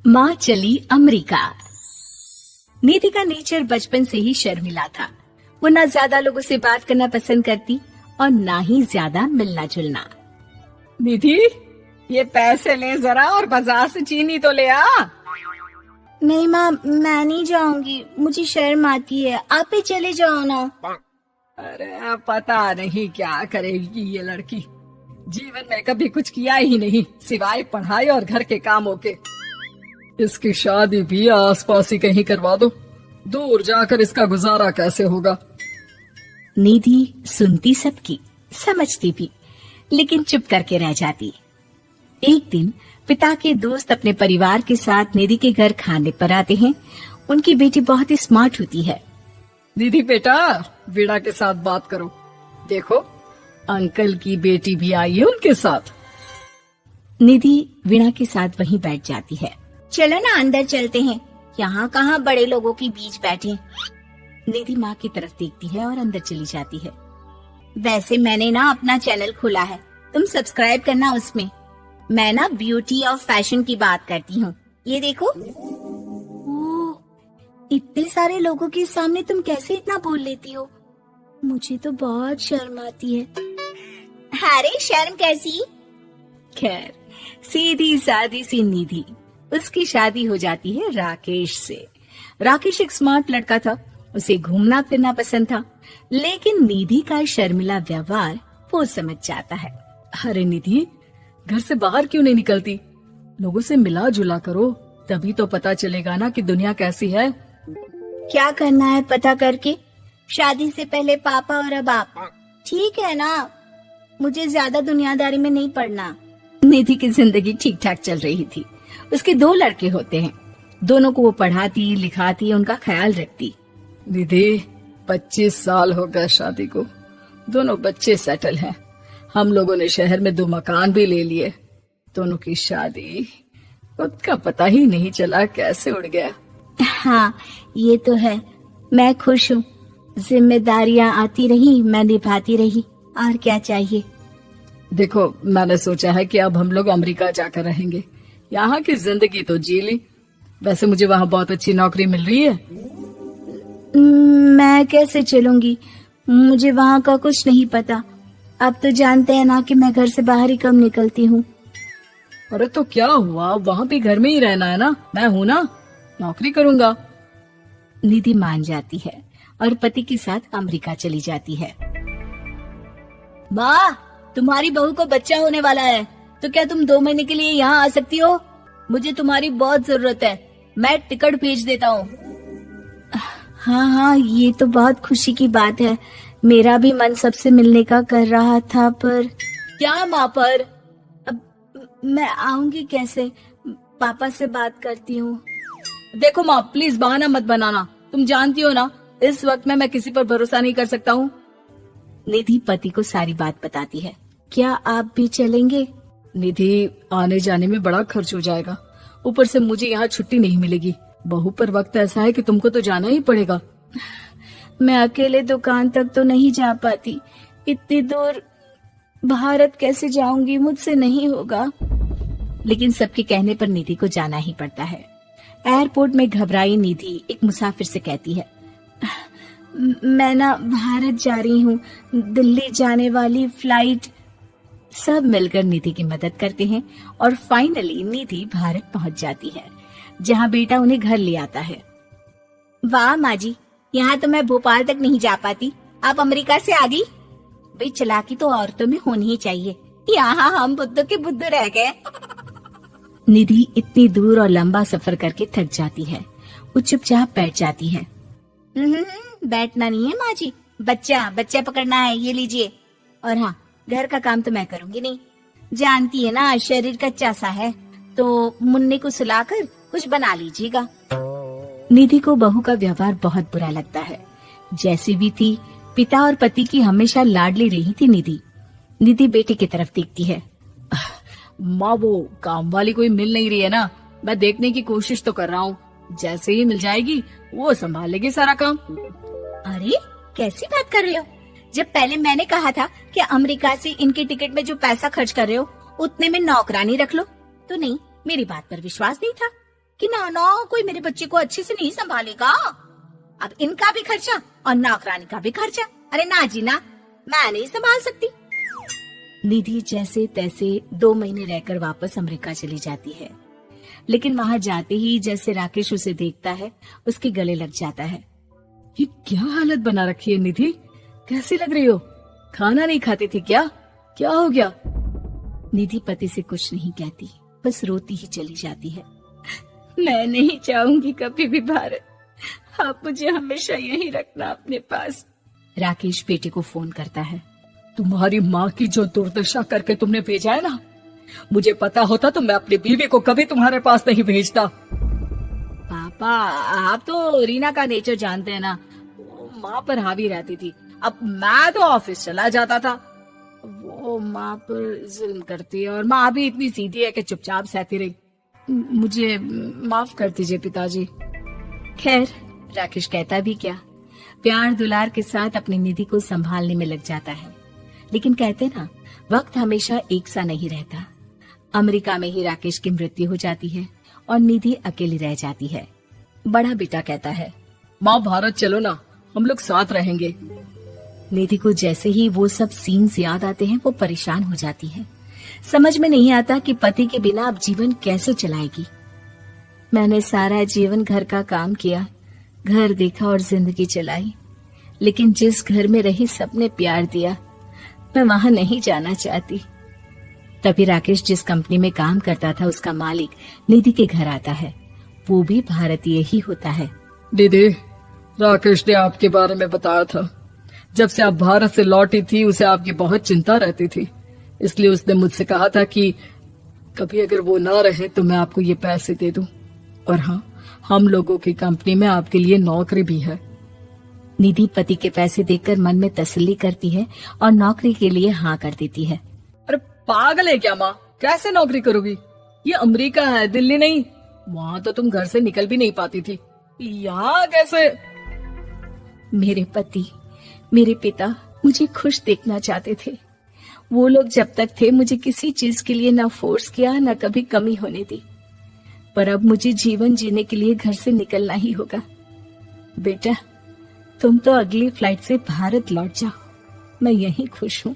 माँ चली अमेरिका। निधि का नेचर बचपन से ही शर्मिला था। वो ना ज्यादा लोगों से बात करना पसंद करती और ना ही ज्यादा मिलना जुलना। निधि, ये पैसे ले जरा और बाजार से चीनी तो ले आ। नहीं माँ, मैं नहीं जाऊंगी, मुझे शर्म आती है, आप ही चले जाओ ना। अरे पता नहीं क्या करेगी ये लड़की, जीवन में कभी कुछ किया ही नहीं सिवाय पढ़ाई और घर के कामों के। इसकी शादी भी आसपास ही कहीं करवा दो, दूर जाकर इसका गुजारा कैसे होगा। निधि सुनती सबकी, समझती भी, लेकिन चुप करके रह जाती। एक दिन पिता के दोस्त अपने परिवार के साथ निधि के घर खाने पर आते हैं। उनकी बेटी बहुत ही स्मार्ट होती है। निधि बेटा, वीणा के साथ बात करो, देखो अंकल की बेटी भी आई है उनके साथ। निधि वीणा के साथ वहीं बैठ जाती है। चलो ना अंदर चलते हैं, यहाँ कहाँ बड़े लोगों के बीच बैठे। निधि माँ की तरफ देखती है और अंदर चली जाती है। वैसे मैंने ना अपना चैनल खोला है, तुम सब्सक्राइब करना उसमें। मैं ना ब्यूटी और फैशन की बात करती हूँ, ये देखो। ओह, इतने सारे लोगों के सामने तुम कैसे इतना बोल लेती हो? मुझे तो बहुत शर्म आती है। अरे शर्म कैसी? खैर, सीधी सादी सी निधि, उसकी शादी हो जाती है राकेश से। राकेश एक स्मार्ट लड़का था, उसे घूमना फिरना पसंद था, लेकिन निधि का शर्मिला व्यवहार वो समझ जाता है। अरे निधि, घर से बाहर क्यों नहीं निकलती? लोगों से मिला जुला करो, तभी तो पता चलेगा ना कि दुनिया कैसी है। क्या करना है पता करके? शादी से पहले पापा और अब आप, ठीक है ना? मुझे ज्यादा दुनियादारी में नहीं पड़ना। निधि की जिंदगी ठीक ठाक चल रही थी। उसके 2 लड़के होते हैं, दोनों को वो पढ़ाती लिखाती, उनका ख्याल रखती। निधि, 25 साल हो गए शादी को, दोनों बच्चे सेटल हैं। हम लोगों ने शहर में 2 मकान भी ले लिए। दोनों की शादी खुद का पता ही नहीं चला कैसे उड़ गया। हाँ, ये तो है। मैं खुश हूँ, जिम्मेदारियाँ आती रही, मैं निभाती रही, और क्या चाहिए। देखो, मैंने सोचा है कि अब हम लोग अमेरिका जाकर रहेंगे। यहाँ की जिंदगी तो जी ली, वैसे मुझे वहाँ बहुत अच्छी नौकरी मिल रही है। मैं कैसे चलूंगी? मुझे वहाँ का कुछ नहीं पता। आप तो जानते हैं ना कि मैं घर से बाहर ही कम निकलती हूँ। अरे तो क्या हुआ, वहाँ भी घर में ही रहना है ना, मैं हूँ ना, नौकरी करूँगा। निधि मान जाती है और पति के साथ अमेरिका चली जाती है। माँ, तुम्हारी बहू को बच्चा होने वाला है, तो क्या तुम 2 महीने के लिए यहाँ आ सकती हो? मुझे तुम्हारी बहुत जरूरत है, मैं टिकट भेज देता हूँ। हाँ हाँ, ये तो बहुत खुशी की बात है। मेरा भी मन सबसे मिलने का कर रहा था, पर क्या माँ पर? अब मैं आऊंगी कैसे? पापा से बात करती हूँ। देखो माँ, प्लीज बहाना मत बनाना, तुम जानती हो ना इस वक्त में मैं किसी पर भरोसा नहीं कर सकता हूँ। निधि पति को सारी बात बताती है। क्या आप भी चलेंगे? निधि, आने जाने में बड़ा खर्च हो जाएगा, ऊपर से मुझे यहाँ छुट्टी नहीं मिलेगी। बहू पर वक्त ऐसा है कि तुमको तो जाना ही पड़ेगा। मैं अकेले दुकान तक तो नहीं जा पाती, इतनी दूर भारत कैसे जाऊंगी? मुझसे नहीं होगा। लेकिन सबके कहने पर निधि को जाना ही पड़ता है। एयरपोर्ट में घबराई निधि एक मुसाफिर से कहती है, मैं ना भारत जा रही हूँ, दिल्ली जाने वाली फ्लाइट। सब मिलकर निधि की मदद करते हैं और फाइनली निधि भारत पहुंच जाती है, जहां बेटा उन्हें घर ले आता है। वाह माँ जी, यहाँ तो मैं भोपाल तक नहीं जा पाती, आप अमेरिका से आ गई। भाई, चालाकी तो औरतों में होनी ही चाहिए, यहाँ हम बुद्धू के बुद्धू रह गए। निधि इतनी दूर और लंबा सफर करके थक जाती है, वो चुपचाप बैठ जाती है। बैठना नहीं है माँ जी, बच्चा पकड़ना है, ये लीजिए। और हाँ, घर का काम तो मैं करूँगी नहीं, जानती है ना शरीर कच्चा सा है, तो मुन्ने को सुलाकर कुछ बना लीजिएगा। निधि को बहू का व्यवहार बहुत बुरा लगता है। जैसी भी थी, पिता और पति की हमेशा लाडली रही थी निधि। निधि बेटे की तरफ देखती है। माँ, वो काम वाली कोई मिल नहीं रही है ना, मैं देखने की कोशिश तो कर रहा हूँ, जैसे ही मिल जाएगी वो संभाल लेगी सारा काम। अरे कैसी बात कर रहे हो? जब पहले मैंने कहा था कि अमेरिका से इनके टिकट में जो पैसा खर्च कर रहे हो उतने में नौकरानी रख लो, तो नहीं, मेरी बात पर विश्वास नहीं था। कि ना ना कोई मेरे बच्चे को अच्छे से नहीं संभालेगा। अब इनका भी खर्चा और नौकरानी का भी खर्चा। अरे ना जी ना, मैं नहीं संभाल सकती। निधि जैसे तैसे 2 महीने रहकर वापस अमेरिका चली जाती है, लेकिन वहां जाते ही जैसे राकेश उसे देखता है उसके गले लग जाता है। ये क्या हालत बना रखी है निधि, कैसी लग रही हो? खाना नहीं खाती थी क्या? क्या हो गया? निधि पति से कुछ नहीं कहती, बस रोती ही चली जाती है। मैं नहीं चाहूंगी कभी भी भारत, आप मुझे हमेशा यहीं रखना अपने पास। राकेश बेटे को फोन करता है। तुम्हारी माँ की जो दुर्दशा करके तुमने भेजा है ना, मुझे पता होता तो मैं अपनी बीवी को कभी तुम्हारे पास नहीं भेजता। पापा, आप तो रीना का नेचर जानते हैं ना, वो माँ पर हावी रहती थी। अब मैं तो ऑफिस चला जाता था, वो माँ पर जुल्म करती है और माँ भी इतनी सीधी है कि चुपचाप सहती रही। मुझे माफ कर दीजिए पिताजी। खैर, राकेश कहता भी क्या, प्यार दुलार के साथ अपनी निधि को संभालने में लग जाता है। लेकिन कहते ना, वक्त हमेशा एक सा नहीं रहता। अमेरिका में ही राकेश की मृत्यु हो जाती है और निधि अकेली रह जाती है। बड़ा बेटा कहता है, माँ भारत चलो ना, हम लोग साथ रहेंगे। निधि को जैसे ही वो सब सीन्स याद आते हैं वो परेशान हो जाती है। समझ में नहीं आता कि पति के बिना अब जीवन कैसे चलाएगी। मैंने सारा जीवन घर का काम किया, घर देखा और जिंदगी चलाई, लेकिन जिस घर में रही सबने प्यार दिया, मैं वहां नहीं जाना चाहती। तभी राकेश जिस कंपनी में काम करता था उसका मालिक निधि के घर आता है। वो भी भारतीय ही होता है। दीदी, राकेश ने आपके बारे में बताया था। जब से आप भारत से लौटी थी उसे आपकी बहुत चिंता रहती थी, इसलिए उसने मुझसे कहा था कि कभी अगर वो ना रहे तो मैं आपको ये पैसे दे दूं। और हाँ, हम लोगों की कंपनी में आपके लिए नौकरी भी है। निधि पति के पैसे देखकर मन में तसल्ली करती है और नौकरी के लिए हाँ कर देती है। अरे पागल है क्या माँ, कैसे नौकरी करोगी? ये अमेरिका है, दिल्ली नहीं। वहाँ तो तुम घर से निकल भी नहीं पाती थी, यहाँ कैसे? मेरे पति, मेरे पिता मुझे खुश देखना चाहते थे। वो लोग जब तक थे मुझे किसी चीज के लिए ना फोर्स किया, ना कभी कमी होने दी। पर अब मुझे जीवन जीने के लिए घर से निकलना ही होगा। बेटा, तुम तो अगली फ्लाइट से भारत लौट जाओ, मैं यहीं खुश हूँ।